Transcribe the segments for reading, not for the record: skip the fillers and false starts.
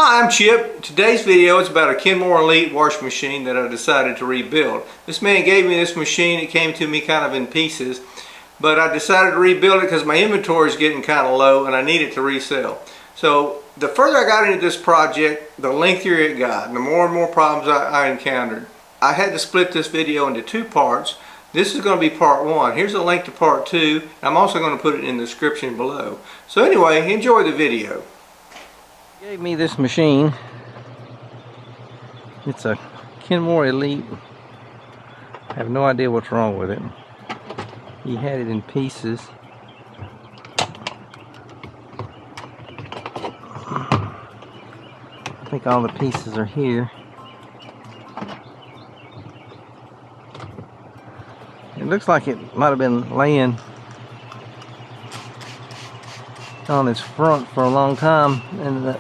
Hi, I'm Chip. Today's video is about a Kenmore Elite washing machine that I decided to rebuild. This man gave me this machine. It came to me kind of in pieces, but I decided to rebuild it because my inventory is getting kind of low and I need it to resell. So the further I got into this project, the lengthier it got and the more and more problems I encountered. I had to split this video into two parts. This is going to be part one. Here's a link to part two. I'm also going to put it in the description below. So anyway, enjoy the video. He gave me this machine. It's a Kenmore Elite. I have no idea what's wrong with it. He had it in pieces. I think all the pieces are here. It looks like it might have been laying on its front for a long time, and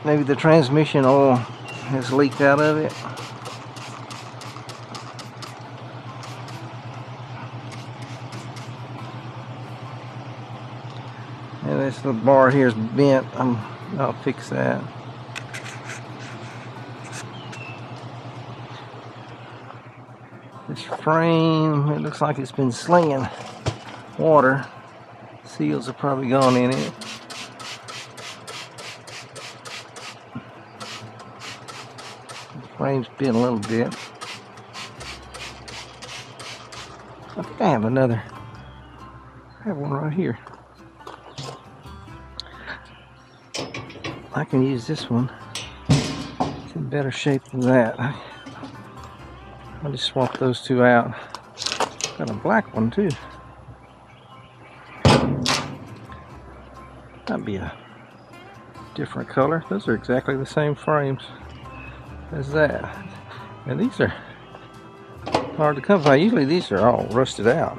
maybe the transmission oil has leaked out of it. And this little bar here is bent. I'll fix that. This frame, it looks like it's been slinging water. Seals are probably gone in it. The frame's bent a little bit. I think I have another. I have one right here. I can use this one. It's in better shape than that. I'll just swap those two out. Got a black one too. That'd be a different color. Those are exactly the same frames as that. And these are hard to come by. Usually these are all rusted out.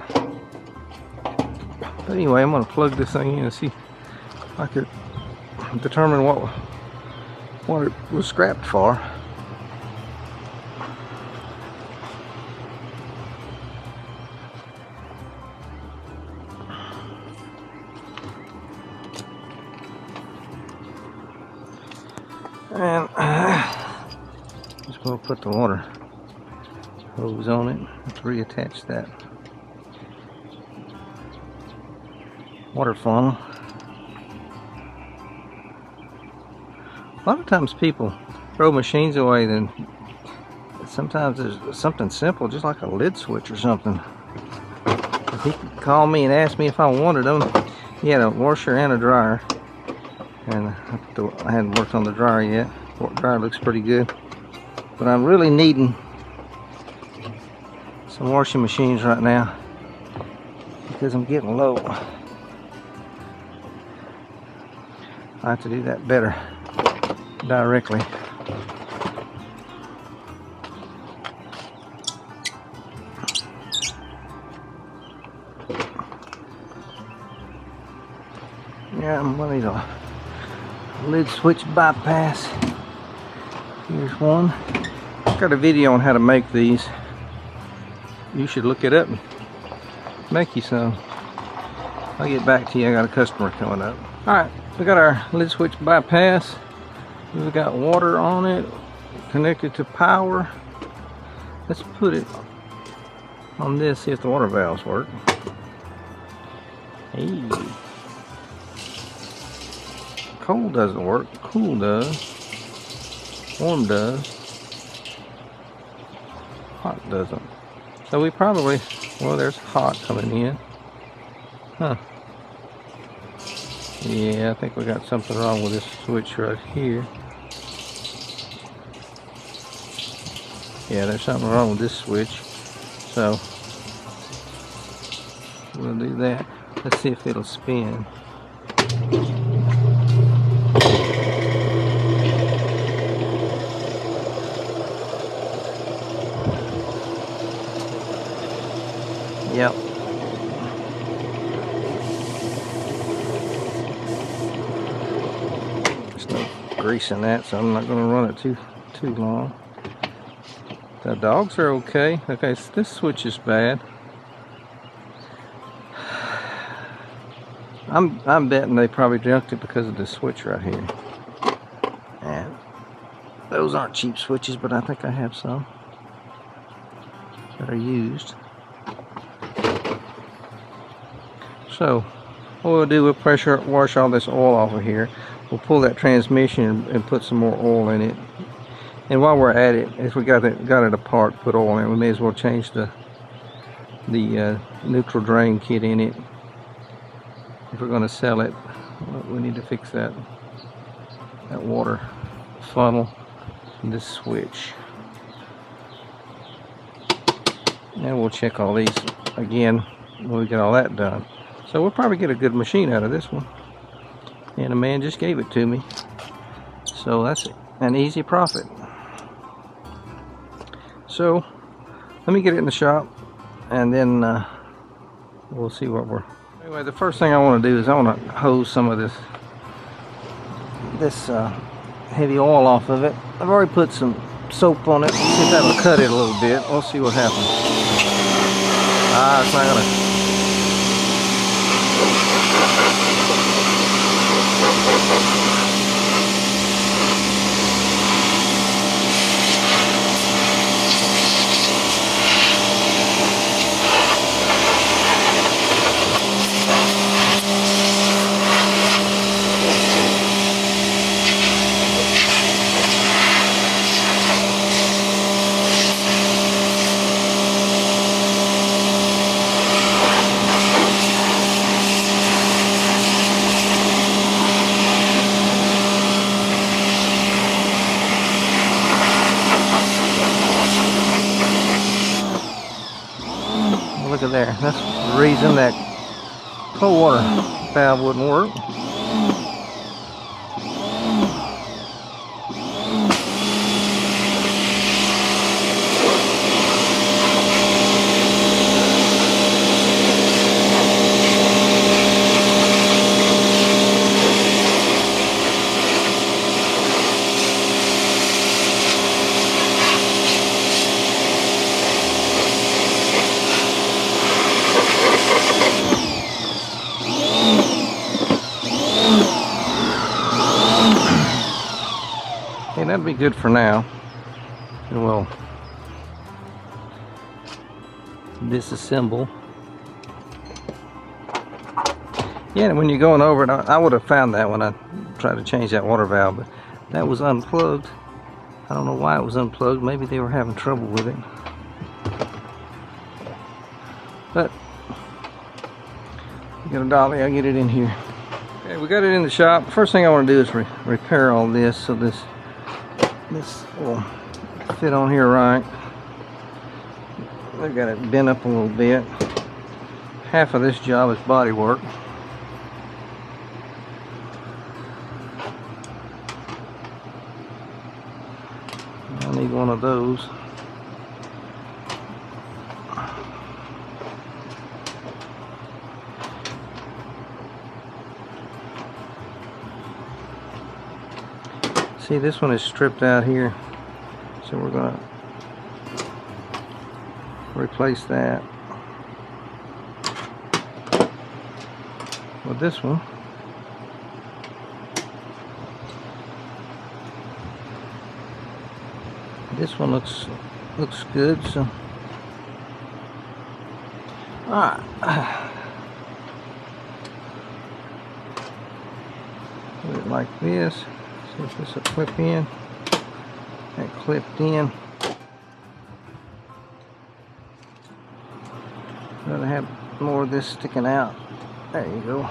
But anyway, I'm going to plug this thing in and see if I could determine what it was scrapped for. And just going to put the water hose on it. Let's reattach that water funnel. A lot of times people throw machines away, then sometimes there's something simple, just like a lid switch or something. He called me and asked me if I wanted them. He had a washer and a dryer. And I hadn't worked on the dryer yet. The dryer looks pretty good. But I'm really needing some washing machines right now because I'm getting low. I have to do that better directly. Yeah, I'm gonna need a lid switch bypass. Here's one. I've got a video on how to make these. You should look it up and make you some. I'll get back to you. I got a customer coming up. Alright, we got our lid switch bypass. We've got water on it, connected to power. Let's put it on this, see if the water valves work. Hey. Cold doesn't work, cool does, warm does, hot doesn't. So we probably, well, there's hot coming in. Huh. Yeah, I think we got something wrong with this switch right here. Yeah, there's something wrong with this switch. So we'll do that. Let's see if it'll spin. Yep. There's no grease in that, so I'm not going to run it too long. The dogs are okay. Okay, so this switch is bad. I'm betting they probably junked it because of this switch right here. And Those aren't cheap switches, but I think I have some that are used. So what we'll do, we'll pressure wash all this oil off of here. We'll pull that transmission and put some more oil in it. And while we're at it, if we got it apart, put oil in it, we may as well change the neutral drain kit in it. If we're going to sell it, we need to fix that water funnel and this switch. And we'll check all these again when we get all that done. So we'll probably get a good machine out of this one. And a man just gave it to me. So that's an easy profit. So let me get it in the shop, and then we'll see what we're... Anyway, the first thing I want to do is I want to hose some of this heavy oil off of it. I've already put some soap on it. See if that'll cut it a little bit. We'll see what happens. It's not gonna... Look at there. That's the reason that cold water valve wouldn't work. Okay, that'll be good for now. And we'll disassemble. Yeah, and when you're going over it, I would have found that when I tried to change that water valve, but that was unplugged. I don't know why it was unplugged. Maybe they were having trouble with it. But we got a dolly. I'll get it in here. Okay, we got it in the shop. First thing I want to do is repair all this so this will fit on here right. I've got it bent up a little bit. Half of this job is body work. I need one of those. See, this one is stripped out here, so we're going to replace that with this one. This one looks good, so put it like this. See if this will clip in. That clipped in. Gotta have more of this sticking out. There you go.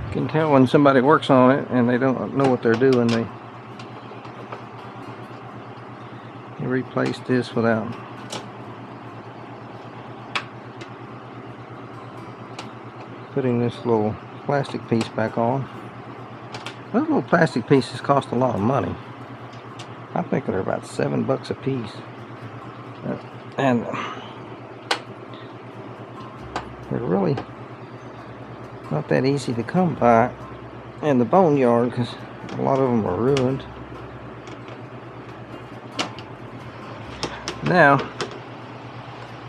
You can tell when somebody works on it and they don't know what they're doing. They replace this without putting this little plastic piece back on. Those little plastic pieces cost a lot of money. I think they're about $7 a piece. And they're really not that easy to come by in the boneyard because a lot of them are ruined.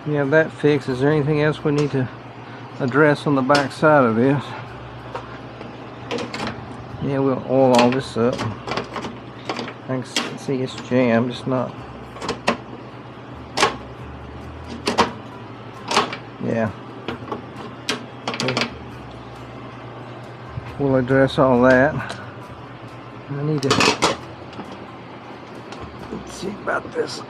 We have that fixed. Is there anything else we need to address on the back side of this? Yeah, we'll oil all this up. I can see it's jammed. It's not. Yeah. We'll address all that. I need to. Let's see about this.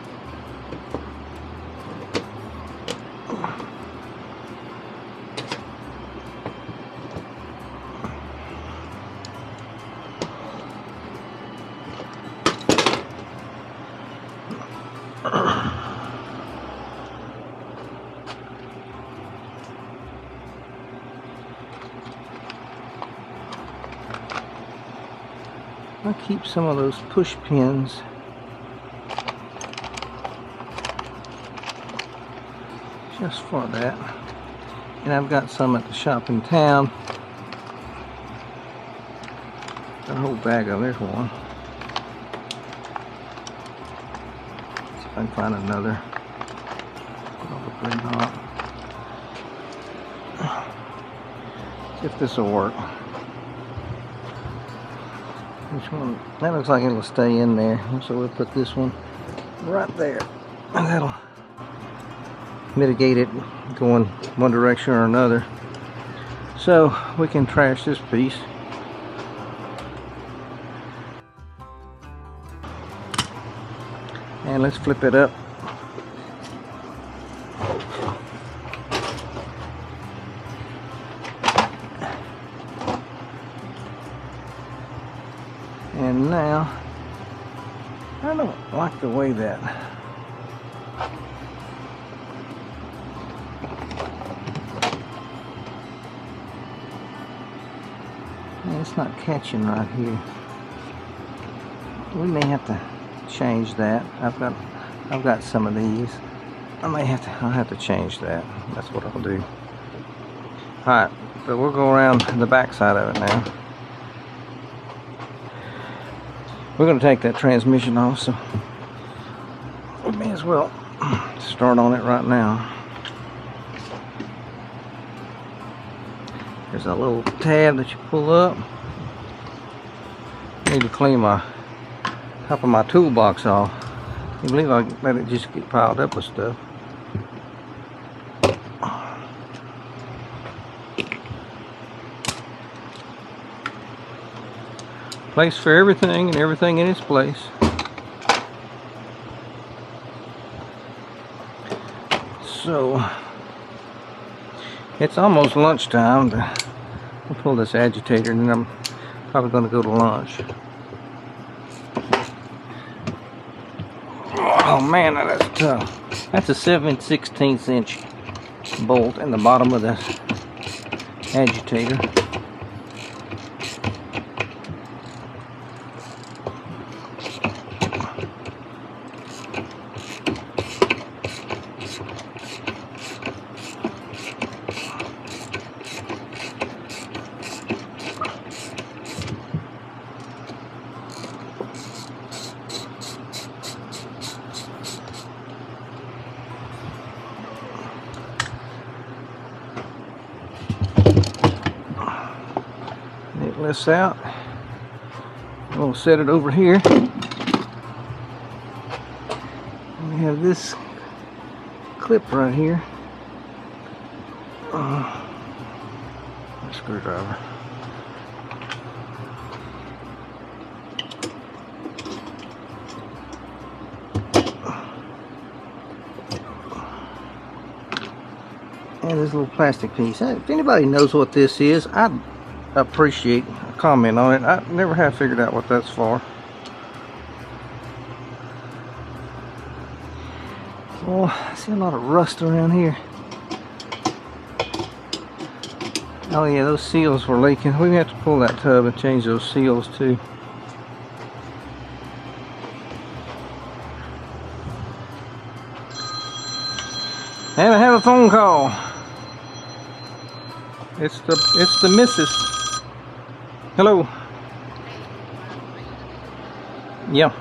I'll keep some of those push pins just for that. And I've got some at the shop in town. Got a whole bag of them. There's one. See if I can find another. Probably not. See if this will work. Which one? That looks like it'll stay in there. So we'll put this one right there. And that'll mitigate it going one direction or another. So we can trash this piece. And let's flip it up. And now, I don't like the way that it's not catching right here. We may have to change that. I've got some of these. I'll have to change that. That's what I'll do. Alright, but we'll go around the back side of it now. We're going to take that transmission off, so we may as well start on it right now. There's a little tab that you pull up. I need to clean my top of my toolbox off. You believe I let it just get piled up with stuff. Place for everything and everything in its place. So it's almost lunchtime. I'll pull this agitator and then I'm probably going to go to lunch. Oh man, that's tough. That's a 7/16 inch bolt in the bottom of the agitator. This out. We'll set it over here. We have this clip right here. Screwdriver. And this little plastic piece. If anybody knows what this is, I'd appreciate a comment on it. I never have figured out what that's for. Oh, I see a lot of rust around here. Oh yeah, those seals were leaking. We have to pull that tub and change those seals too. And I have a phone call. It's the missus. Hello. Yeah.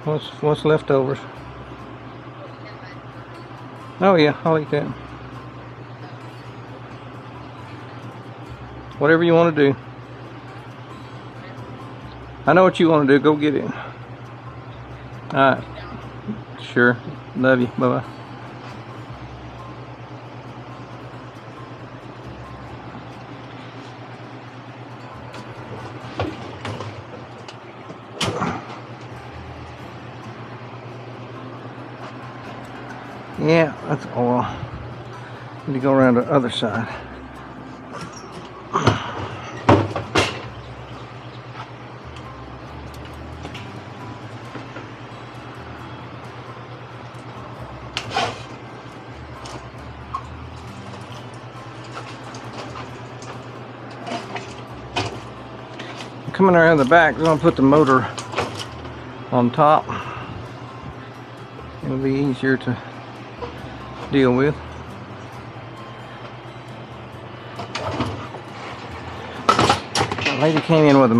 What's leftovers? Oh yeah, I'll eat that. Whatever you want to do. I know what you want to do. Go get it. Alright. Sure. Love you. Bye-bye. Yeah, that's oil. Need to go around the other side. Coming around the back, we're going to put the motor on top. It'll be easier to deal with. The lady came in with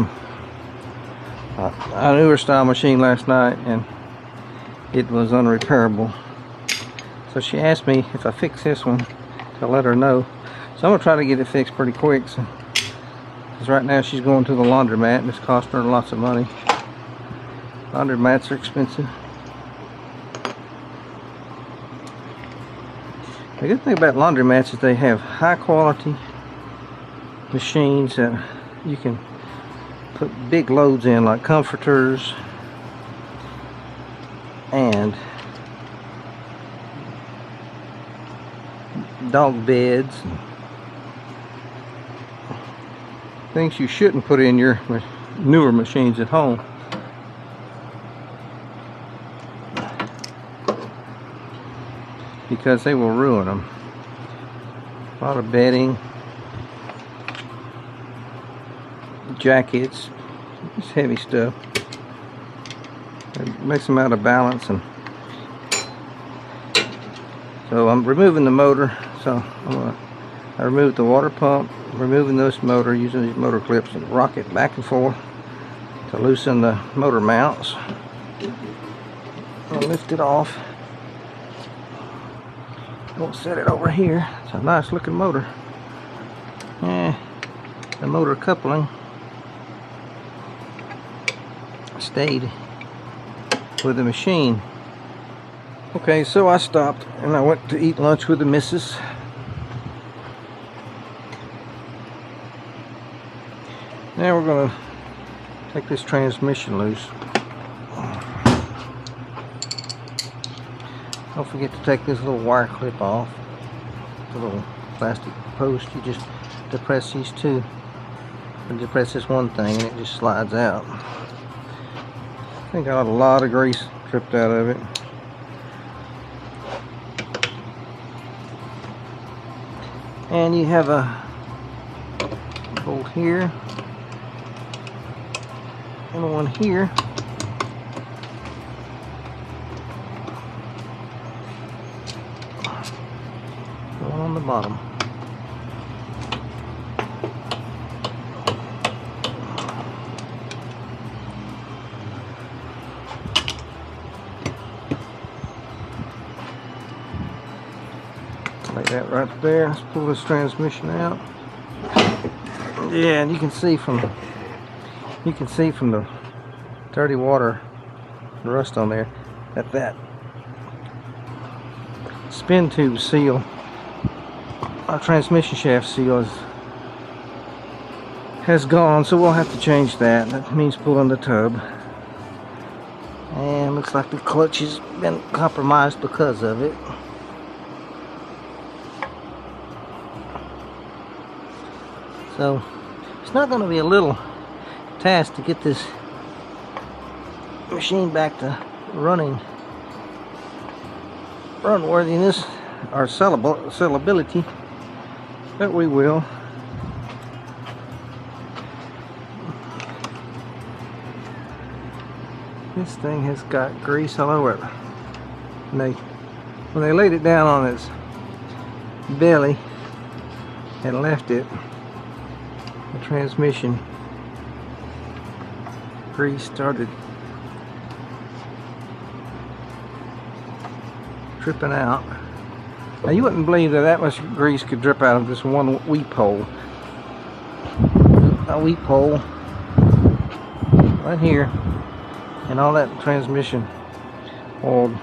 a newer style machine last night, and it was unrepairable. So she asked me if I fix this one to let her know. So I'm going to try to get it fixed pretty quick. Because right now she's going to the laundromat and it's costing her lots of money. Laundromats are expensive. The good thing about laundromats is they have high quality machines that you can put big loads in, like comforters and dog beds. Things you shouldn't put in your newer machines at home. Because they will ruin them. A lot of bedding, jackets, it's heavy stuff. It makes them out of balance, and so I'm removing the motor. So I removed the water pump, removing this motor using these motor clips and rock it back and forth to loosen the motor mounts. I'll lift it off. We'll set it over here. It's a nice looking motor. The motor coupling stayed with the machine. Okay, so I stopped and I went to eat lunch with the missus. Now we're going to take this transmission loose. Don't forget to take this little wire clip off. The little plastic post. You just depress these two. And depress this one thing and it just slides out. I think I got a lot of grease dripped out of it. And you have a bolt here. And one here. One on the bottom. Like that right there. Let's pull this transmission out. Yeah, and you can see from the dirty water, the rust on there, that spin tube seal, our transmission shaft seal has gone, so we'll have to change that. That means pulling the tub. And looks like the clutch has been compromised because of it. So it's not going to be a little task to get this machine back to run worthiness or sellability, but we will. This thing has got grease all over it. When they laid it down on its belly and left it, the transmission grease started dripping out. Now you wouldn't believe that much grease could drip out of this one weep hole. A weep hole right here, and all that transmission oil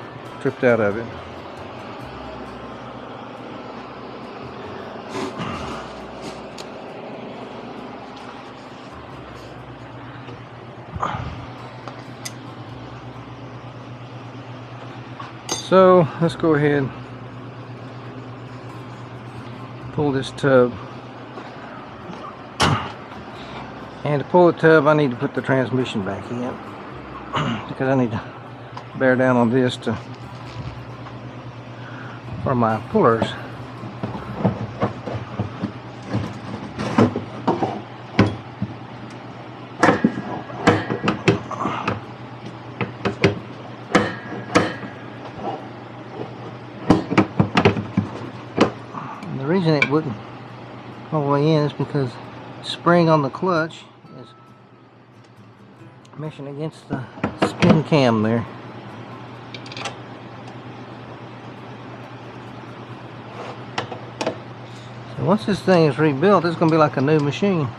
dripped out of it. So let's go ahead, pull this tub, and to pull the tub I need to put the transmission back in because I need to bear down on this for my pullers. The reason it wouldn't all the way in is because the spring on the clutch is meshing against the spin cam there. So once this thing is rebuilt, it's going to be like a new machine.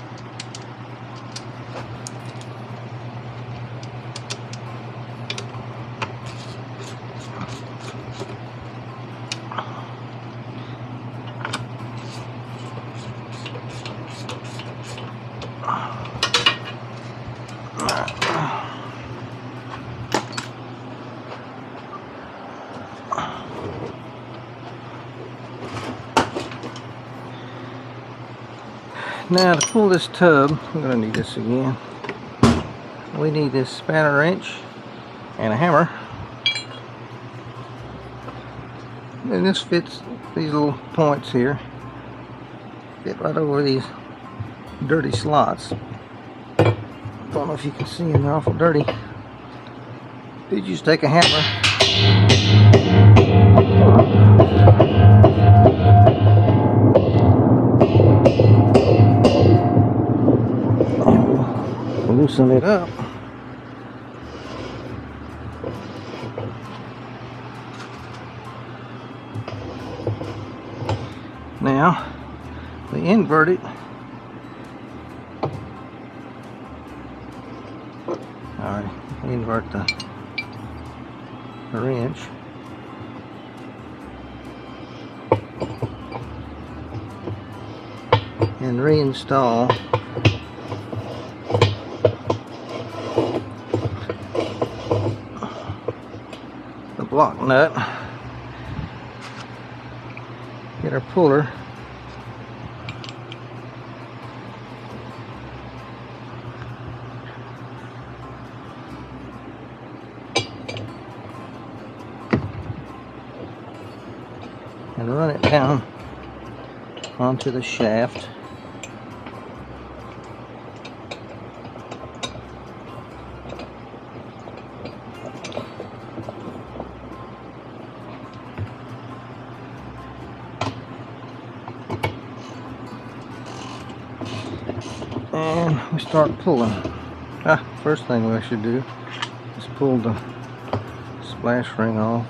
Now to pull this tub, we're going to need this again. We need this spanner wrench and a hammer. And this fits these little points here. Fit right over these dirty slots. Don't know if you can see them, they're awful dirty. You just take a hammer. Loosen it up. Now we invert it. Alright, invert the wrench. And reinstall the block nut. Get our puller. And run it down onto the shaft. And we start pulling. First thing we should do is pull the splash ring off.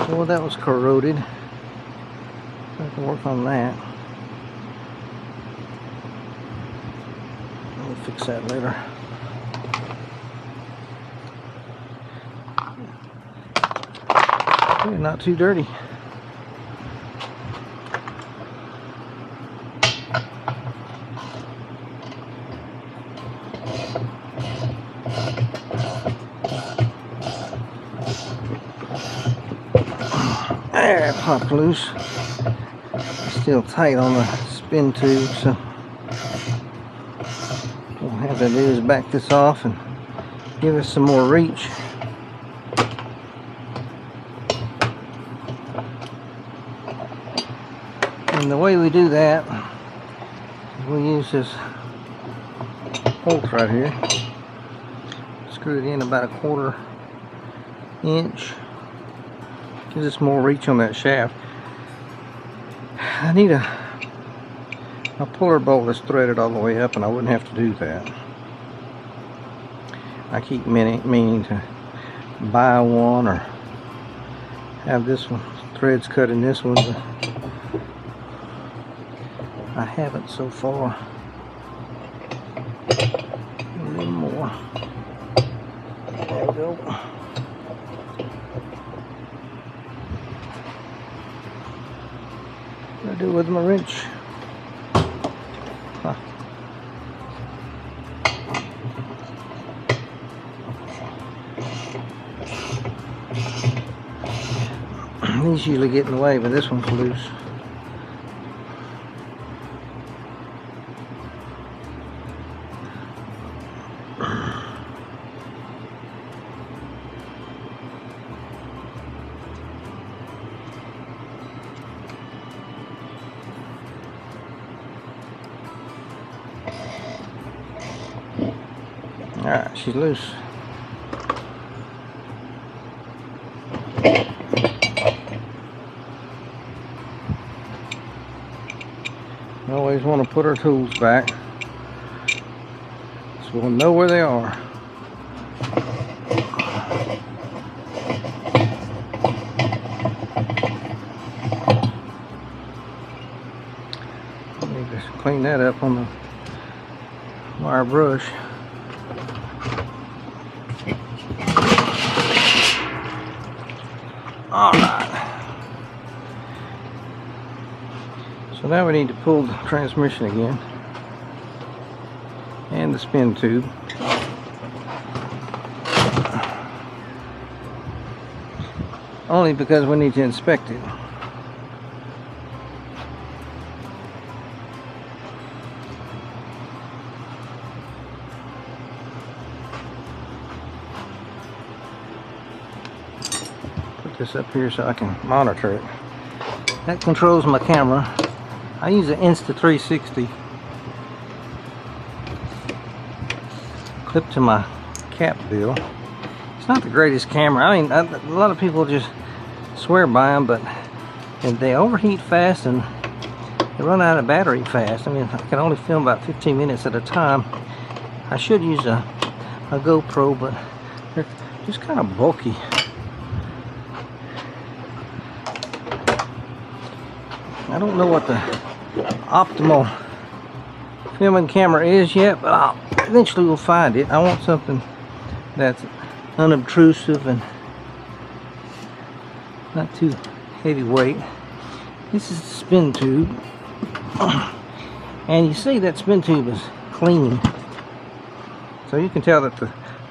Well, that was corroded. I can work on that. fix that later. Yeah, not too dirty. There, it popped loose. Still tight on the spin tube, so what we'll have to do is back this off and give us some more reach. And the way we do that is we use this bolt right here, screw it in about 1/4 inch, gives us more reach on that shaft. I need a puller bolt that's threaded all the way up, and I wouldn't have to do that. I keep meaning to buy one or have this one threads cut in this one, but I haven't so far. A little more. There we go. What do I do with my wrench? Huh. These usually get in the way, but this one's loose. Alright, she's loose. We always want to put our tools back so we'll know where they are. I need to clean that up on the wire brush. Alright. So now we need to pull the transmission again. And the spin tube. Only because we need to inspect it. This up here so I can monitor it. That controls my camera. I use an Insta360 clipped to my cap bill. It's not the greatest camera. I mean, a lot of people just swear by them, but they overheat fast and they run out of battery fast. I mean, I can only film about 15 minutes at a time. I should use a GoPro, but they're just kind of bulky. I don't know what the optimal filming camera is yet, but eventually we'll find it. I want something that's unobtrusive and not too heavyweight. This is the spin tube, and you see that spin tube is clean, so you can tell that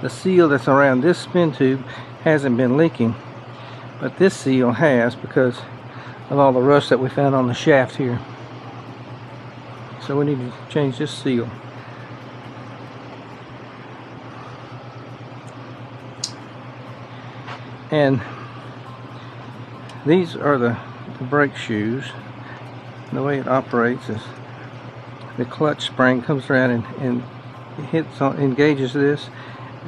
the seal that's around this spin tube hasn't been leaking, but this seal has because of all the rust that we found on the shaft here. So we need to change this seal. And these are the brake shoes. The way it operates is the clutch spring comes around and hits on, engages this,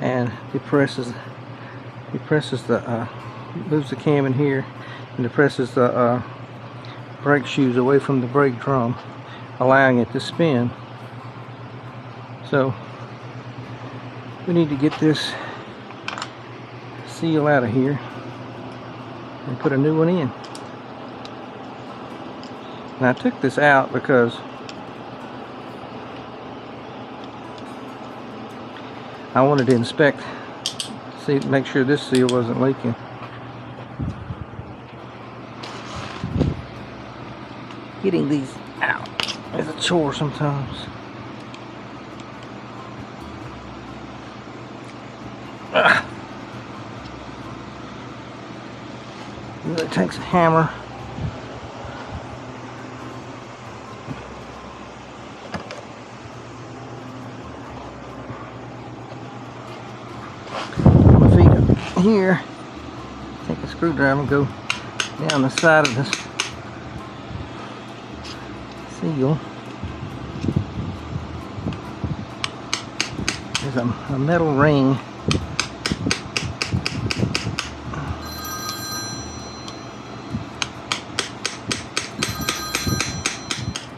and depresses the moves the cam in here and depresses the brake shoes away from the brake drum, allowing it to spin. So we need to get this seal out of here and put a new one in. And I took this out because I wanted to inspect, see, make sure this seal wasn't leaking. Getting these out is a chore sometimes. It takes a hammer. My feet up here. Take a screwdriver and go down the side of this seal. There's a metal ring.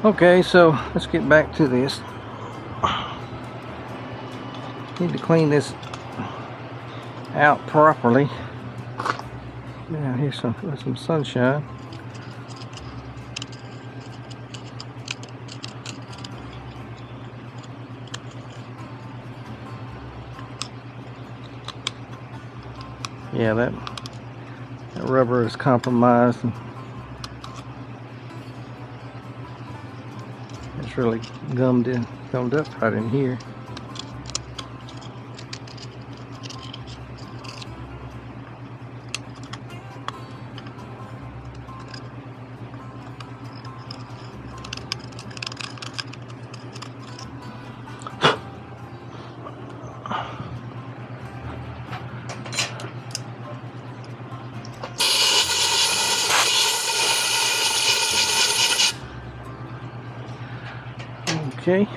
Okay, so let's get back to this. Need to clean this out properly. Now here's some sunshine. Yeah, that rubber is compromised. And it's really gummed up right in here. Okay.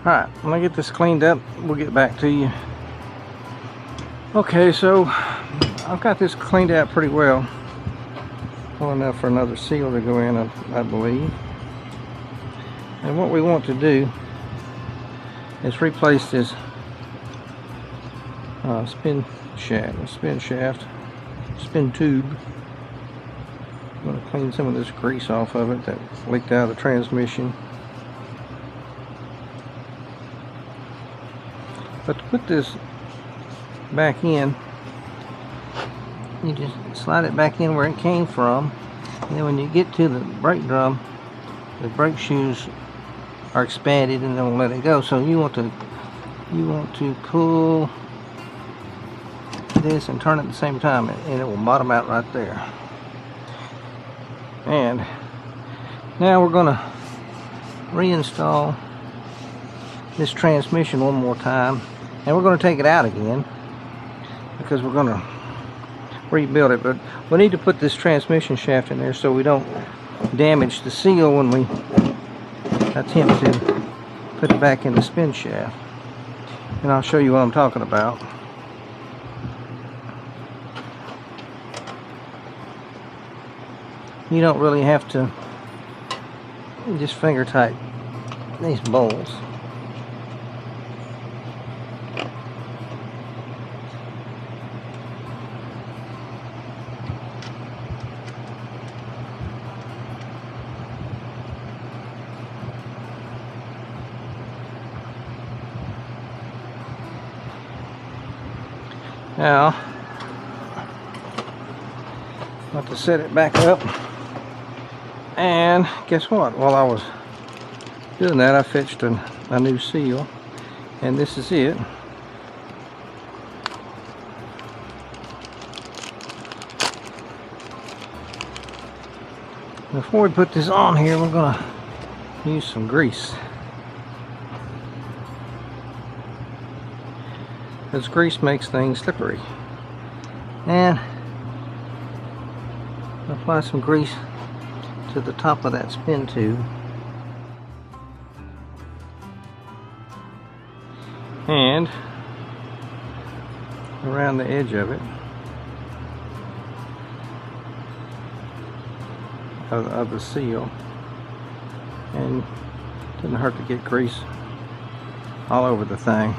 Alright, when I get this cleaned up, we'll get back to you. Okay, so I've got this cleaned out pretty well. Well enough for another seal to go in, I believe. And what we want to do is replace this spin tube. I'm going to clean some of this grease off of it that leaked out of the transmission. But to put this back in, you just slide it back in where it came from, and then when you get to the brake drum, the brake shoes are expanded and don't let it go. So you want to pull this and turn it at the same time, and it will bottom out right there. And now we're going to reinstall this transmission one more time, and we're going to take it out again because we're going to rebuild it. But we need to put this transmission shaft in there so we don't damage the seal when we attempt to put it back in the spin shaft. And I'll show you what I'm talking about. You don't really have to just finger tight these bolts. Now, I have to set it back up, and guess what? While I was doing that, I fetched a new seal, and this is it. Before we put this on here, we're going to use some grease. Because grease makes things slippery. And apply some grease to the top of that spin tube. And around the edge of it, of the seal. And it doesn't hurt to get grease all over the thing.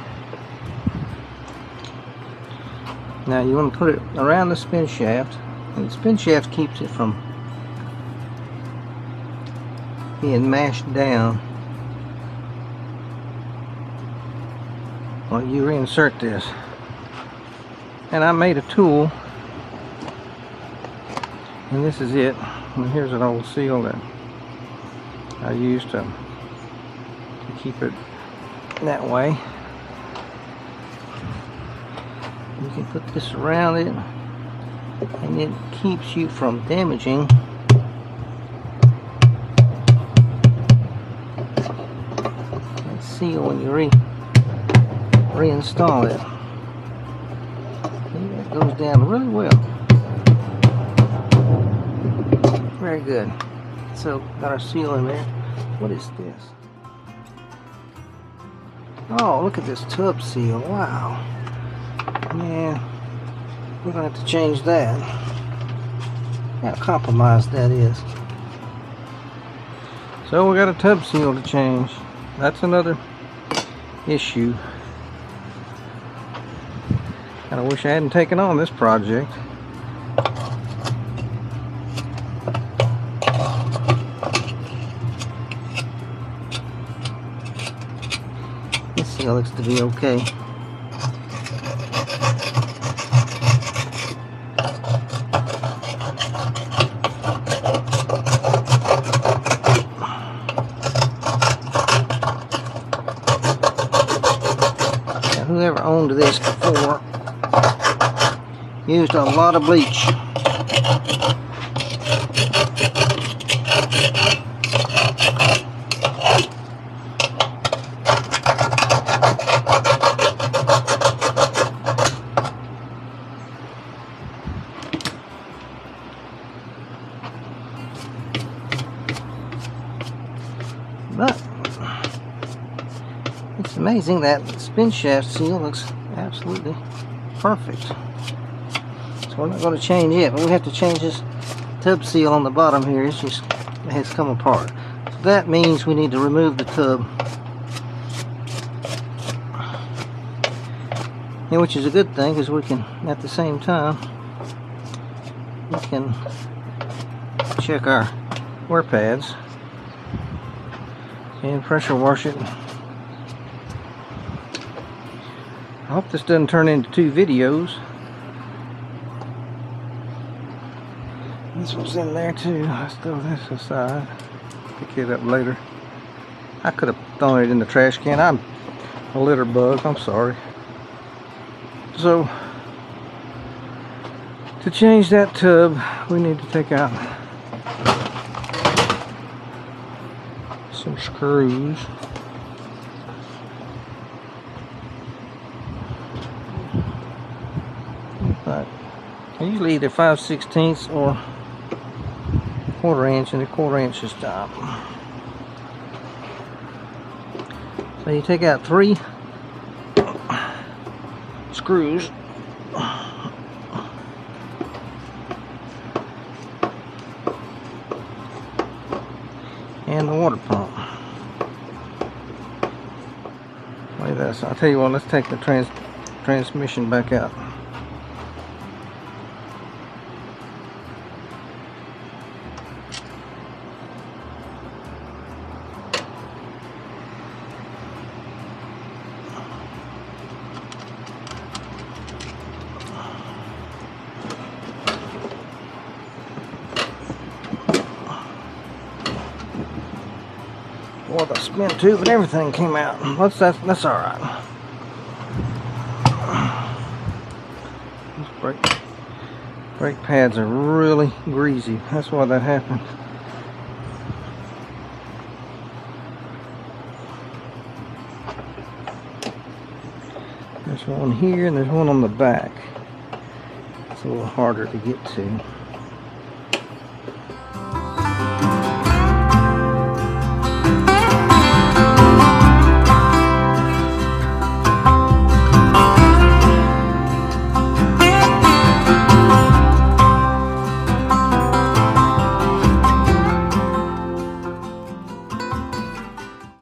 Now you want to put it around the spin shaft, and the spin shaft keeps it from being mashed down while you reinsert this. And I made a tool, and this is it. And here's an old seal that I used to keep it that way. You can put this around it, and it keeps you from damaging that seal when you reinstall it. See, that goes down really well. Very good. So got our seal in there. What is this? Oh, look at this tub seal. Wow. Yeah, we're going to have to change that. How compromised that is. So we got a tub seal to change. That's another issue. And I wish I hadn't taken on this project. This seal looks to be okay. Whoever owned this before used a lot of bleach. But it's amazing that spin shaft seal looks absolutely perfect. So we're not going to change it, but we have to change this tub seal on the bottom here. It has come apart. So that means we need to remove the tub, and which is a good thing, because we can, at the same time, we can check our wear pads and pressure wash it. I hope this doesn't turn into 2 videos. This was in there too. Let's throw this aside. Pick it up later. I could have thrown it in the trash can. I'm a litter bug. I'm sorry. So, to change that tub, we need to take out some screws. But usually either 5/16 or 1/4 inch, and a 1/4 inch is top. So you take out 3 screws. And the water pump. Like this. I'll tell you what, let's take the transmission back out. Well, the spin tube and everything came out. That's all right. These brake pads are really greasy. That's why that happened. There's one here and there's one on the back. It's a little harder to get to.